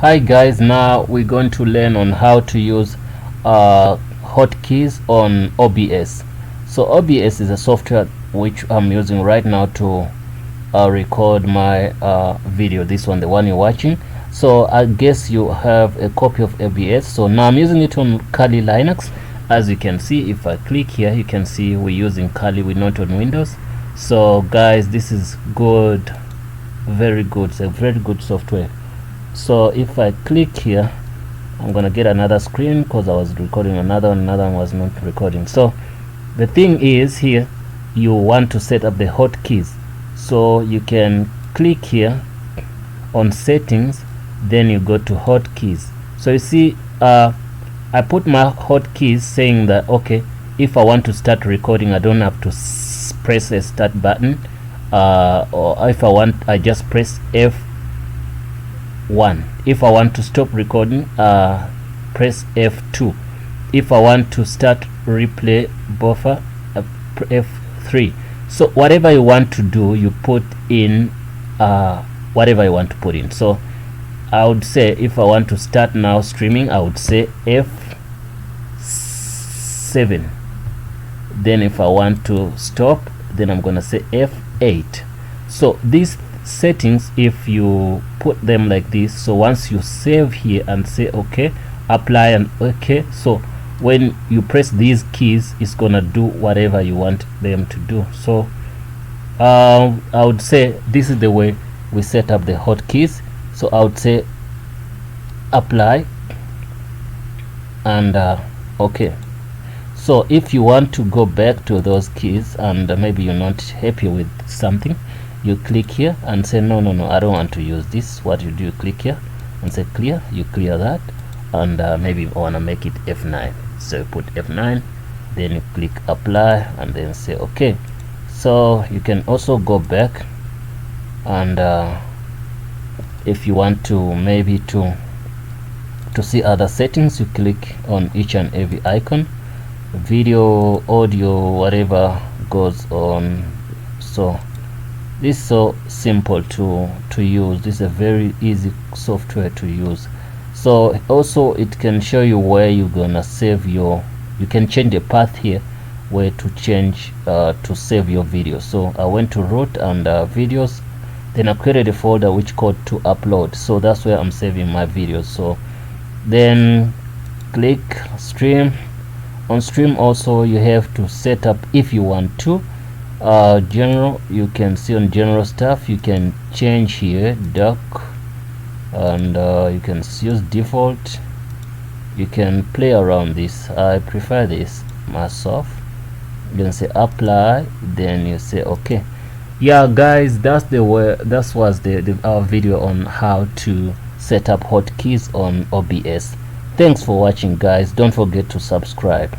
Hi guys, now we're going to learn on how to use hotkeys on OBS. So OBS is a software which I'm using right now to record my video, this one, the one you're watching. So I guess you have a copy of OBS. So now I'm using it on Kali Linux. As you can see, if I click here, you can see we're using Kali, we're not on Windows. So guys, this is good, very good. It's a very good software. So if I click here, I'm gonna get another screen because I was recording another one was not recording. So the thing is, here you want to set up the hotkeys, so you can click here on settings, then you go to hotkeys. So you see, I put my hotkeys saying that okay, if I want to start recording, I don't have to press a start button, or if I want, I just press F1. If I want to stop recording, press F2. If I want to start replay buffer, F3. So whatever you want to do, you put in whatever you want to put in. So I would say if I want to start now streaming, I would say F7. Then if I want to stop, then I'm gonna say F8. So these settings, if you put them like this, so once you save here and say okay, apply and okay, so when you press these keys, it's gonna do whatever you want them to do. So I would say this is the way we set up the hotkeys. So I would say apply and okay. So if you want to go back to those keys and maybe you're not happy with something, you click here and say no, I don't want to use this. What you do, you click here and say clear. You clear that, and maybe I want to make it F9, so you put F9, then you click apply and then say okay. So you can also go back, and if you want to maybe to see other settings, you click on each and every icon, video, audio, whatever goes on. So this is so simple to use. This is a very easy software to use. So also it can show you where you're gonna save your, you can change the path here where to change to save your video. So I went to root and videos, then I created a folder which called to upload. So that's where I'm saving my videos. So then click stream. On stream also you have to set up, if you want to, general, you can see on general stuff, you can change here dark, and you can use default. You can play around this. I prefer this myself. You can say apply, then you say okay. Yeah guys, that's the way, that was our video on how to set up hotkeys on OBS. Thanks for watching guys. Don't forget to subscribe.